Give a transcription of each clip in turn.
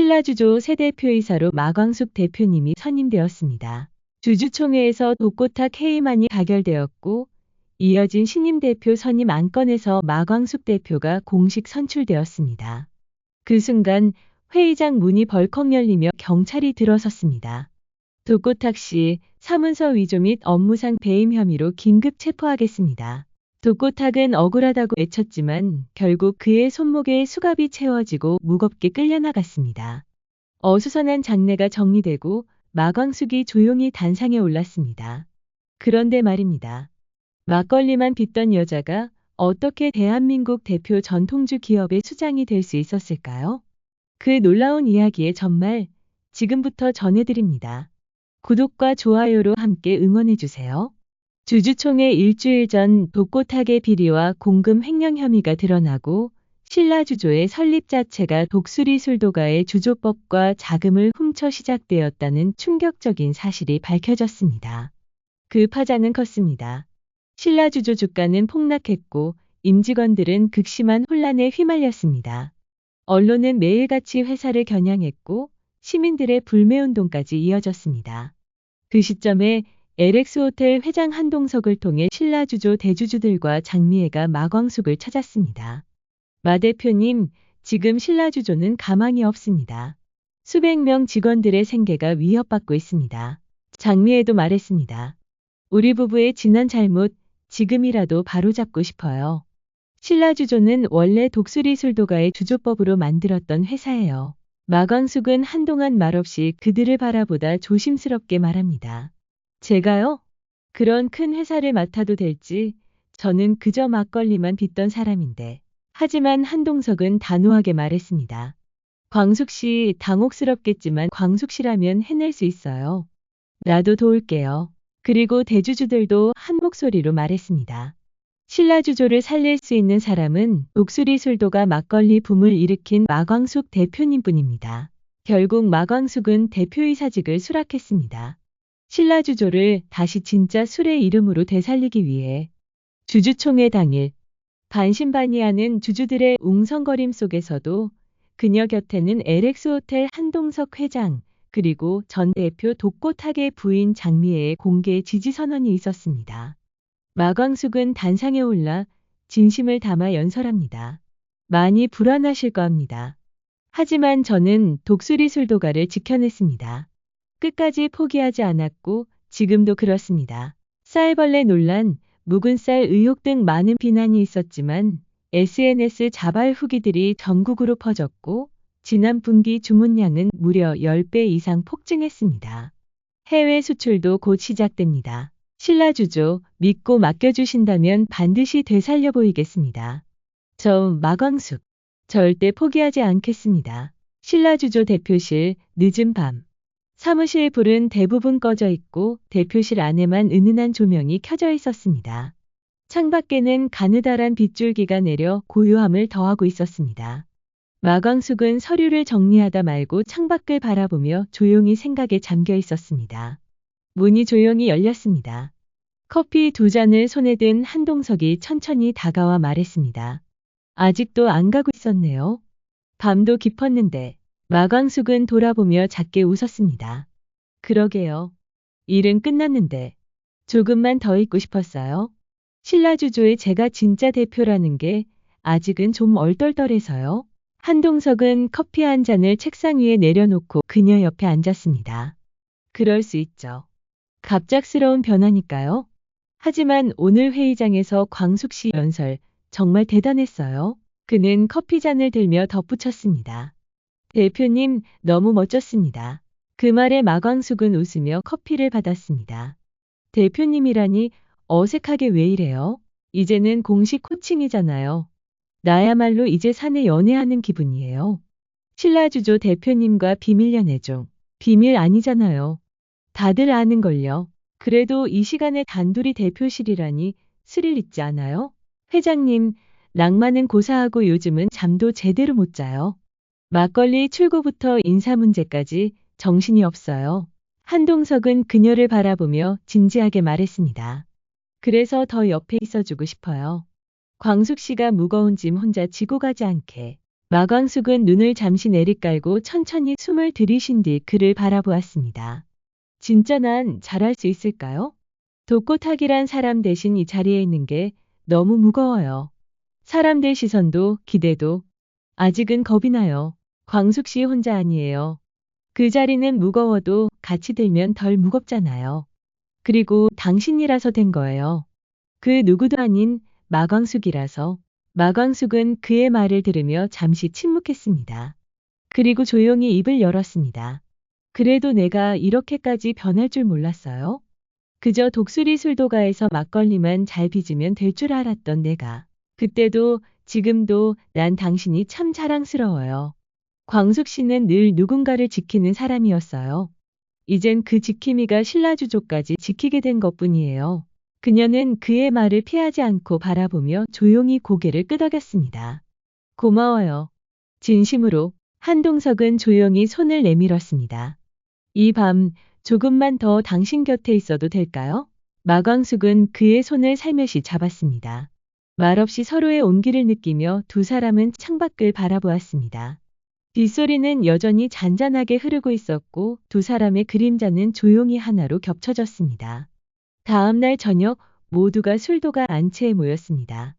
신라주조 새 대표이사로 마광숙 대표님이 선임되었습니다. 주주총회에서 독고탁 해임안이 가결되었고 이어진 신임 대표 선임 안건에서 마광숙 대표가 공식 선출되었습니다. 그 순간 회의장 문이 벌컥 열리며 경찰이 들어섰습니다. 독고탁 씨 사문서 위조 및 업무상 배임 혐의로 긴급 체포하겠습니다. 독고탁은 억울하다고 외쳤지만 결국 그의 손목에 수갑이 채워지고 무겁게 끌려나갔습니다. 어수선한 장례가 정리되고 마광숙이 조용히 단상에 올랐습니다. 그런데 말입니다. 막걸리만 빚던 여자가 어떻게 대한민국 대표 전통주 기업의 수장이 될 수 있었을까요? 그 놀라운 이야기의 전말 지금부터 전해드립니다. 구독과 좋아요로 함께 응원해주세요. 주주총회 일주일 전 독고탁의 비리와 공금 횡령 혐의가 드러나고 신라주조의 설립 자체가 독수리 술도가의 주조법과 자금을 훔쳐 시작되었다는 충격적인 사실이 밝혀졌습니다. 그 파장은 컸습니다. 신라주조 주가는 폭락했고 임직원들은 극심한 혼란에 휘말렸습니다. 언론은 매일같이 회사를 겨냥했고 시민들의 불매운동까지 이어졌습니다. 그 시점에 LX호텔 회장 한동석을 통해 신라주조 대주주들과 장미애가 마광숙을 찾았습니다. 마 대표님, 지금 신라주조는 가망이 없습니다. 수백 명 직원들의 생계가 위협받고 있습니다. 장미애도 말했습니다. 우리 부부의 지난 잘못 지금이라도 바로잡고 싶어요. 신라주조는 원래 독수리 술도가의 주조법으로 만들었던 회사예요. 마광숙은 한동안 말없이 그들을 바라보다 조심스럽게 말합니다. 제가요? 그런 큰 회사를 맡아도 될지 저는 그저 막걸리만 빚던 사람인데. 하지만 한동석은 단호하게 말했습니다. 광숙 씨 당혹스럽겠지만 광숙 씨라면 해낼 수 있어요. 나도 도울게요. 그리고 대주주들도 한 목소리로 말했습니다. 신라주조를 살릴 수 있는 사람은 독수리 술도가 막걸리 붐을 일으킨 마광숙 대표님뿐입니다. 결국 마광숙은 대표이사직을 수락했습니다. 신라주조를 다시 진짜 술의 이름으로 되살리기 위해 주주총회 당일 반신반의하는 주주들의 웅성거림 속에서도 그녀 곁에는 LX호텔 한동석 회장 그리고 전 대표 독고탁의 부인 장미애의 공개 지지선언이 있었습니다. 마광숙은 단상에 올라 진심을 담아 연설합니다. 많이 불안하실 겁니다. 하지만 저는 독수리 술도가를 지켜냈습니다. 끝까지 포기하지 않았고 지금도 그렇습니다. 쌀벌레 논란, 묵은 쌀 의혹 등 많은 비난이 있었지만 SNS 자발 후기들이 전국으로 퍼졌고 지난 분기 주문량은 무려 10배 이상 폭증했습니다. 해외 수출도 곧 시작됩니다. 신라주조 믿고 맡겨주신다면 반드시 되살려 보이겠습니다. 저 마광숙 절대 포기하지 않겠습니다. 신라주조 대표실 늦은 밤 사무실 불은 대부분 꺼져 있고 대표실 안에만 은은한 조명이 켜져 있었습니다. 창밖에는 가느다란 빗줄기가 내려 고요함을 더하고 있었습니다. 마광숙은 서류를 정리하다 말고 창밖을 바라보며 조용히 생각에 잠겨 있었습니다. 문이 조용히 열렸습니다. 커피 2잔을 손에 든 한동석이 천천히 다가와 말했습니다. 아직도 안 가고 있었네요. 밤도 깊었는데. 마광숙은 돌아보며 작게 웃었습니다. 그러게요. 일은 끝났는데 조금만 더 있고 싶었어요. 신라주조의 제가 진짜 대표라는 게 아직은 좀 얼떨떨해서요. 한동석은 커피 한 잔을 책상 위에 내려놓고 그녀 옆에 앉았습니다. 그럴 수 있죠. 갑작스러운 변화니까요. 하지만 오늘 회의장에서 광숙 씨 연설 정말 대단했어요. 그는 커피잔을 들며 덧붙였습니다. 대표님 너무 멋졌습니다. 그 말에 마광숙은 웃으며 커피를 받았습니다. 대표님이라니 어색하게 왜 이래요? 이제는 공식 코칭이잖아요. 나야말로 이제 사내 연애하는 기분이에요. 신라주조 대표님과 비밀 연애 중. 비밀 아니잖아요. 다들 아는걸요. 그래도 이 시간에 단둘이 대표실이라니 스릴 있지 않아요? 회장님, 낭만은 고사하고 요즘은 잠도 제대로 못 자요. 막걸리 출고부터 인사 문제까지 정신이 없어요. 한동석은 그녀를 바라보며 진지하게 말했습니다. 그래서 더 옆에 있어주고 싶어요. 광숙 씨가 무거운 짐 혼자 지고 가지 않게. 마광숙은 눈을 잠시 내리깔고 천천히 숨을 들이쉰 뒤 그를 바라보았습니다. 진짜 난 잘할 수 있을까요? 독고탁이란 사람 대신 이 자리에 있는 게 너무 무거워요. 사람들 시선도 기대도 아직은 겁이 나요. 광숙 씨 혼자 아니에요. 그 자리는 무거워도 같이 들면 덜 무겁잖아요. 그리고 당신이라서 된 거예요. 그 누구도 아닌 마광숙이라서. 마광숙은 그의 말을 들으며 잠시 침묵했습니다. 그리고 조용히 입을 열었습니다. 그래도 내가 이렇게까지 변할 줄 몰랐어요. 그저 독수리 술도가에서 막걸리만 잘 빚으면 될 줄 알았던 내가. 그때도 지금도 난 당신이 참 자랑스러워요. 광숙 씨는 늘 누군가를 지키는 사람이었어요. 이젠 그 지킴이가 신라주조까지 지키게 된 것뿐이에요. 그녀는 그의 말을 피하지 않고 바라보며 조용히 고개를 끄덕였습니다. 고마워요. 진심으로. 한동석은 조용히 손을 내밀었습니다. 이 밤 조금만 더 당신 곁에 있어도 될까요? 마광숙은 그의 손을 살며시 잡았습니다. 말없이 서로의 온기를 느끼며 두 사람은 창밖을 바라보았습니다. 빗소리는 여전히 잔잔하게 흐르고 있었고 두 사람의 그림자는 조용히 하나로 겹쳐졌습니다. 다음 날 저녁 모두가 술도가 안채에 모였습니다.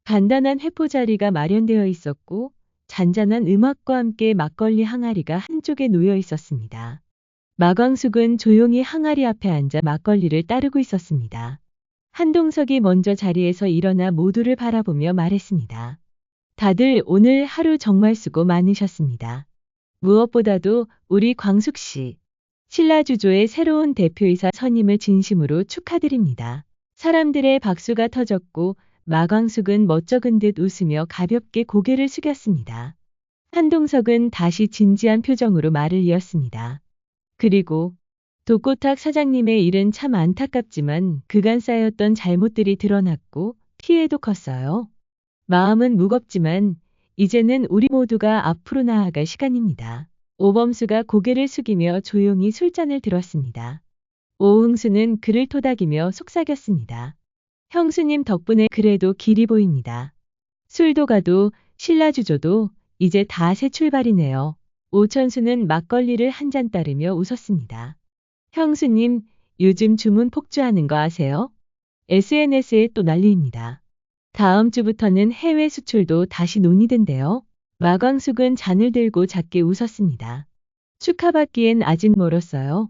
간단한 회포 자리가 마련되어 있었고 잔잔한 음악과 함께 막걸리 항아리가 한쪽에 놓여 있었습니다. 마광숙은 조용히 항아리 앞에 앉아 막걸리를 따르고 있었습니다. 한동석이 먼저 자리에서 일어나 모두를 바라보며 말했습니다. 다들 오늘 하루 정말 수고 많으셨습니다. 무엇보다도 우리 광숙 씨, 신라주조의 새로운 대표이사 선임을 진심으로 축하드립니다. 사람들의 박수가 터졌고 마광숙은 멋쩍은 듯 웃으며 가볍게 고개를 숙였습니다. 한동석은 다시 진지한 표정으로 말을 이었습니다. 그리고 독고탁 사장님의 일은 참 안타깝지만 그간 쌓였던 잘못들이 드러났고 피해도 컸어요. 마음은 무겁지만 이제는 우리 모두가 앞으로 나아갈 시간입니다. 오범수가 고개를 숙이며 조용히 술잔을 들었습니다. 오흥수는 그를 토닥이며 속삭였습니다. 형수님 덕분에 그래도 길이 보입니다. 술도 가도 신라주조도 이제 다 새 출발이네요. 오천수는 막걸리를 한 잔 따르며 웃었습니다. 형수님, 요즘 주문 폭주하는 거 아세요? SNS에 또 난리입니다. 다음 주부터는 해외 수출도 다시 논의된대요. 마광숙은 잔을 들고 작게 웃었습니다. 축하받기엔 아직 멀었어요.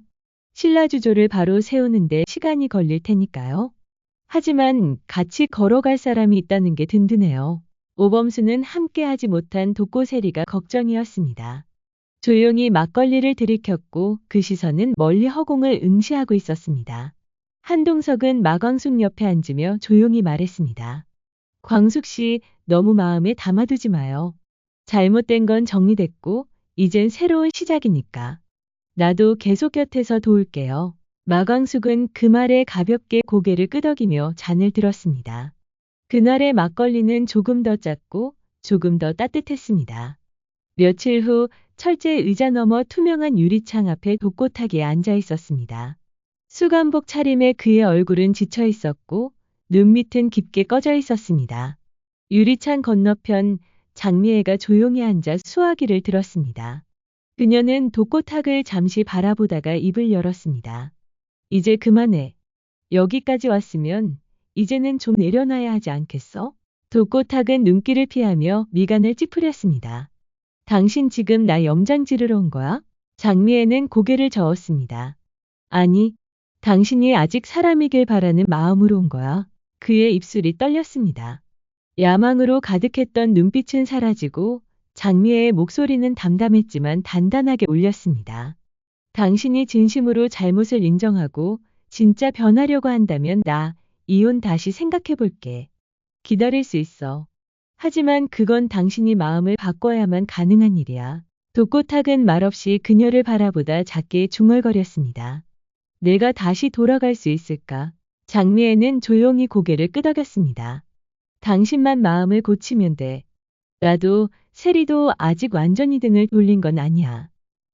신라주조를 바로 세우는데 시간이 걸릴 테니까요. 하지만 같이 걸어갈 사람이 있다는 게 든든해요. 오범수는 함께하지 못한 독고세리가 걱정이었습니다. 조용히 막걸리를 들이켰고 그 시선은 멀리 허공을 응시하고 있었습니다. 한동석은 마광숙 옆에 앉으며 조용히 말했습니다. 광숙 씨, 너무 마음에 담아두지 마요. 잘못된 건 정리됐고 이젠 새로운 시작이니까. 나도 계속 곁에서 도울게요. 마광숙은 그 말에 가볍게 고개를 끄덕이며 잔을 들었습니다. 그날의 막걸리는 조금 더 짰고 조금 더 따뜻했습니다. 며칠 후 철제 의자 너머 투명한 유리창 앞에 독고탁이 앉아 있었습니다. 수감복 차림에 그의 얼굴은 지쳐 있었고 눈 밑은 깊게 꺼져 있었습니다. 유리창 건너편 장미애가 조용히 앉아 수화기를 들었습니다. 그녀는 독고탁을 잠시 바라보다가 입을 열었습니다. 이제 그만해. 여기까지 왔으면 이제는 좀 내려놔야 하지 않겠어? 독고탁은 눈길을 피하며 미간을 찌푸렸습니다. 당신 지금 나 염장 지르러 온 거야? 장미애는 고개를 저었습니다. 아니, 당신이 아직 사람이길 바라는 마음으로 온 거야. 그의 입술이 떨렸습니다. 야망으로 가득했던 눈빛은 사라지고 장미애의 목소리는 담담했지만 단단하게 울렸습니다. 당신이 진심으로 잘못을 인정하고 진짜 변하려고 한다면 나 이혼 다시 생각해 볼게. 기다릴 수 있어. 하지만 그건 당신이 마음을 바꿔야만 가능한 일이야. 독고탁은 말없이 그녀를 바라보다 작게 중얼거렸습니다. 내가 다시 돌아갈 수 있을까? 장미애는 조용히 고개를 끄덕였습니다. 당신만 마음을 고치면 돼. 나도, 세리도 아직 완전히 등을 돌린 건 아니야.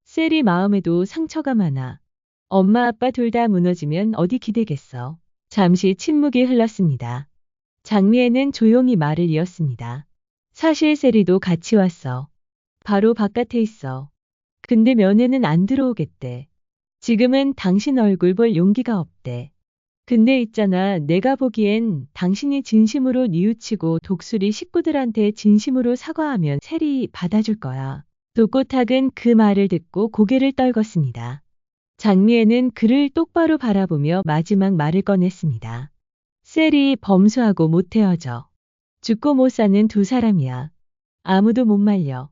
세리 마음에도 상처가 많아. 엄마 아빠 둘 다 무너지면 어디 기대겠어. 잠시 침묵이 흘렀습니다. 장미애는 조용히 말을 이었습니다. 사실 세리도 같이 왔어. 바로 바깥에 있어. 근데 면회는 안 들어오겠대. 지금은 당신 얼굴 볼 용기가 없대. 근데 있잖아, 내가 보기엔 당신이 진심으로 뉘우치고 독수리 식구들한테 진심으로 사과하면 세리 받아줄 거야. 독고탁은 그 말을 듣고 고개를 떨궜습니다. 장미애는 그를 똑바로 바라보며 마지막 말을 꺼냈습니다. 셀이 범수하고 못 헤어져. 죽고 못 사는 두 사람이야. 아무도 못 말려.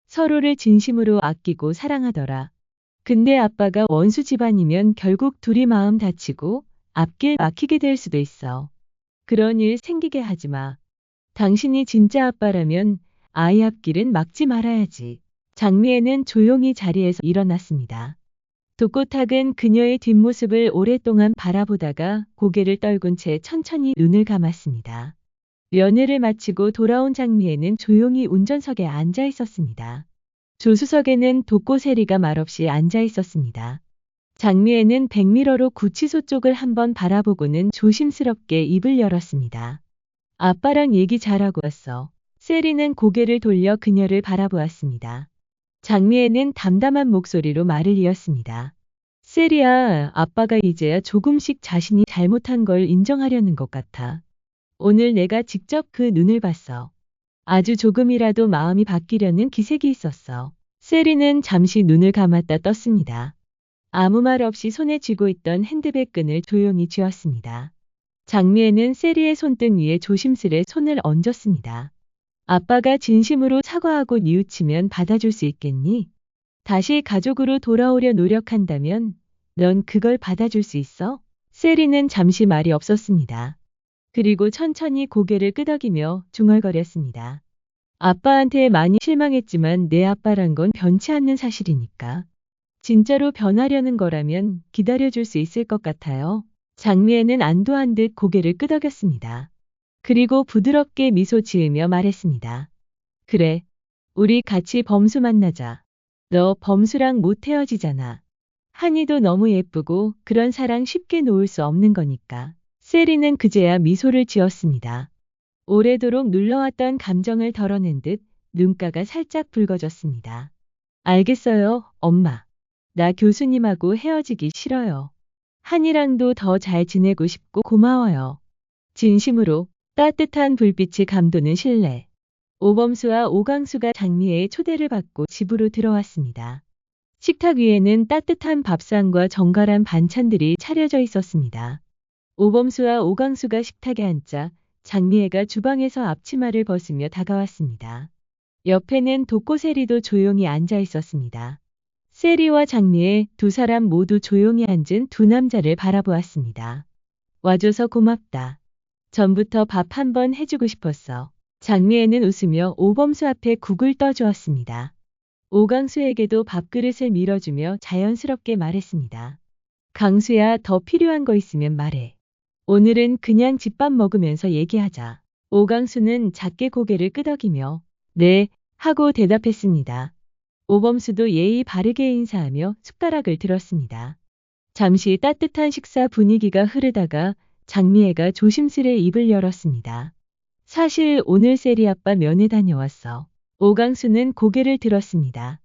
서로를 진심으로 아끼고 사랑하더라. 근데 아빠가 원수 집안이면 결국 둘이 마음 다치고 앞길 막히게 될 수도 있어. 그런 일 생기게 하지 마. 당신이 진짜 아빠라면 아이 앞길은 막지 말아야지. 장미애는 조용히 자리에서 일어났습니다. 독고탁은 그녀의 뒷모습을 오랫동안 바라보다가 고개를 떨군 채 천천히 눈을 감았습니다. 면회를 마치고 돌아온 장미애는 조용히 운전석에 앉아 있었습니다. 조수석에는 독고세리가 말없이 앉아 있었습니다. 장미애는 백미러로 구치소 쪽을 한번 바라보고는 조심스럽게 입을 열었습니다. 아빠랑 얘기 잘하고 왔어. 세리는 고개를 돌려 그녀를 바라보았습니다. 장미애는 담담한 목소리로 말을 이었습니다. 세리야, 아빠가 이제야 조금씩 자신이 잘못한 걸 인정하려는 것 같아. 오늘 내가 직접 그 눈을 봤어. 아주 조금이라도 마음이 바뀌려는 기색이 있었어. 세리는 잠시 눈을 감았다 떴습니다. 아무 말 없이 손에 쥐고 있던 핸드백 끈을 조용히 쥐었습니다. 장미애는 세리의 손등 위에 조심스레 손을 얹었습니다. 아빠가 진심으로 사과하고 뉘우치면 받아줄 수 있겠니? 다시 가족으로 돌아오려 노력한다면 넌 그걸 받아줄 수 있어? 세리는 잠시 말이 없었습니다. 그리고 천천히 고개를 끄덕이며 중얼거렸습니다. 아빠한테 많이 실망했지만 내 아빠란 건 변치 않는 사실이니까. 진짜로 변하려는 거라면 기다려줄 수 있을 것 같아요. 장미애는 안도한 듯 고개를 끄덕였습니다. 그리고 부드럽게 미소 지으며 말했습니다. 그래, 우리 같이 범수 만나자. 너 범수랑 못 헤어지잖아. 한이도 너무 예쁘고 그런 사랑 쉽게 놓을 수 없는 거니까. 세리는 그제야 미소를 지었습니다. 오래도록 눌러왔던 감정을 덜어낸 듯 눈가가 살짝 붉어졌습니다. 알겠어요, 엄마. 나 교수님하고 헤어지기 싫어요. 한이랑도 더 잘 지내고 싶고 고마워요. 진심으로. 따뜻한 불빛이 감도는 실내. 오범수와 오강수가 장미애의 초대를 받고 집으로 들어왔습니다. 식탁 위에는 따뜻한 밥상과 정갈한 반찬들이 차려져 있었습니다. 오범수와 오강수가 식탁에 앉자 장미애가 주방에서 앞치마를 벗으며 다가왔습니다. 옆에는 독고세리도 조용히 앉아 있었습니다. 세리와 장미애 두 사람 모두 조용히 앉은 두 남자를 바라보았습니다. 와줘서 고맙다. 전부터 밥 한 번 해주고 싶었어. 장미애는 웃으며 오범수 앞에 국을 떠주었습니다. 오강수에게도 밥그릇을 밀어주며 자연스럽게 말했습니다. 강수야, 더 필요한 거 있으면 말해. 오늘은 그냥 집밥 먹으면서 얘기하자. 오강수는 작게 고개를 끄덕이며 네, 하고 대답했습니다. 오범수도 예의 바르게 인사하며 숟가락을 들었습니다. 잠시 따뜻한 식사 분위기가 흐르다가 장미애가 조심스레 입을 열었습니다. 사실 오늘 세리 아빠 면회 다녀왔어. 오강수는 고개를 들었습니다.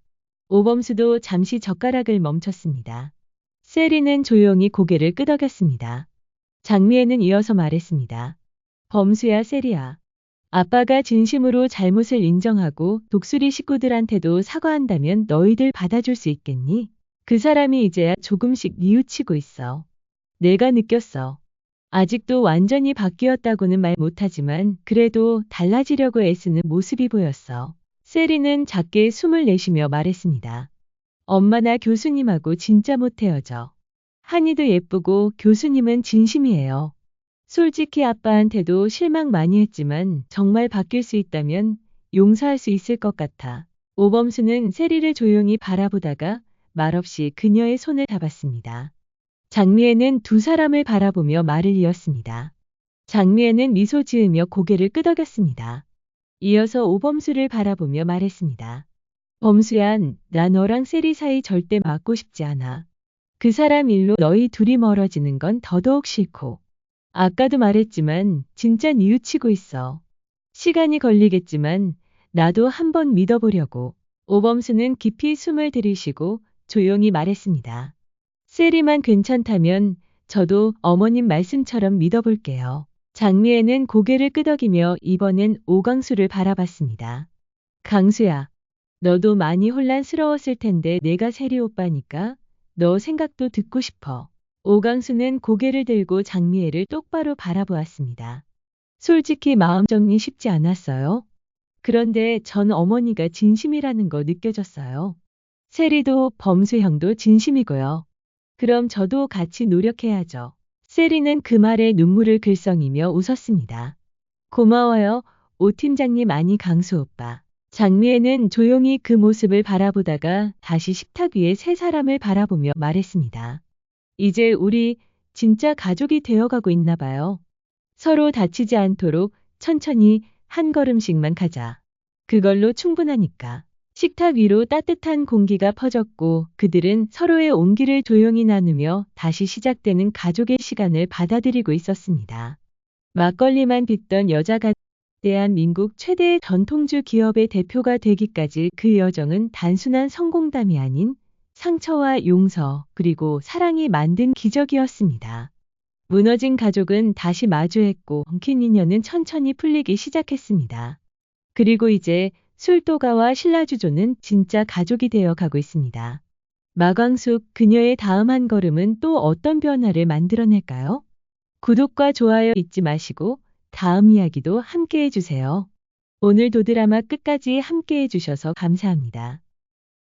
오범수도 잠시 젓가락을 멈췄습니다. 세리는 조용히 고개를 끄덕였습니다. 장미애는 이어서 말했습니다. 범수야, 세리야. 아빠가 진심으로 잘못을 인정하고 독수리 식구들한테도 사과한다면 너희들 받아줄 수 있겠니? 그 사람이 이제야 조금씩 뉘우치고 있어. 내가 느꼈어. 아직도 완전히 바뀌었다고는 말 못하지만 그래도 달라지려고 애쓰는 모습이 보였어. 세리는 작게 숨을 내쉬며 말했습니다. 엄마, 나 교수님하고 진짜 못 헤어져. 한이도 예쁘고 교수님은 진심이에요. 솔직히 아빠한테도 실망 많이 했지만 정말 바뀔 수 있다면 용서할 수 있을 것 같아. 오범수는 세리를 조용히 바라보다가 말없이 그녀의 손을 잡았습니다. 장미애는 두 사람을 바라보며 말을 이었습니다. 장미애는 미소 지으며 고개를 끄덕였습니다. 이어서 오범수를 바라보며 말했습니다. 범수야, 나 너랑 세리 사이 절대 맞고 싶지 않아. 그 사람 일로 너희 둘이 멀어지는 건 더더욱 싫고. 아까도 말했지만 진짜 뉘우치고 있어. 시간이 걸리겠지만 나도 한번 믿어보려고. 오범수는 깊이 숨을 들이쉬고 조용히 말했습니다. 세리만 괜찮다면 저도 어머님 말씀처럼 믿어볼게요. 장미애는 고개를 끄덕이며 이번엔 오광수를 바라봤습니다. 강수야, 너도 많이 혼란스러웠을 텐데 내가 세리 오빠니까 너 생각도 듣고 싶어. 오광수는 고개를 들고 장미애를 똑바로 바라보았습니다. 솔직히 마음 정리 쉽지 않았어요. 그런데 전 어머니가 진심이라는 거 느껴졌어요. 세리도 범수 형도 진심이고요. 그럼 저도 같이 노력해야죠. 세리는 그 말에 눈물을 글썽이며 웃었습니다. 고마워요, 오 팀장님 아니 강수 오빠. 장미애는 조용히 그 모습을 바라보다가 다시 식탁 위에 세 사람을 바라보며 말했습니다. 이제 우리 진짜 가족이 되어가고 있나 봐요. 서로 다치지 않도록 천천히 한 걸음씩만 가자. 그걸로 충분하니까. 식탁 위로 따뜻한 공기가 퍼졌고 그들은 서로의 온기를 조용히 나누며 다시 시작되는 가족의 시간을 받아들이고 있었습니다. 막걸리만 빚던 여자가 대한민국 최대의 전통주 기업의 대표가 되기까지 그 여정은 단순한 성공담이 아닌 상처와 용서 그리고 사랑이 만든 기적이었습니다. 무너진 가족은 다시 마주했고 엉킨 인연은 천천히 풀리기 시작했습니다. 그리고 이제 술도가와 신라주조는 진짜 가족이 되어 가고 있습니다. 마광숙 그녀의 다음 한 걸음은 또 어떤 변화를 만들어낼까요? 구독과 좋아요 잊지 마시고 다음 이야기도 함께 해주세요. 오늘도 드라마 끝까지 함께 해주셔서 감사합니다.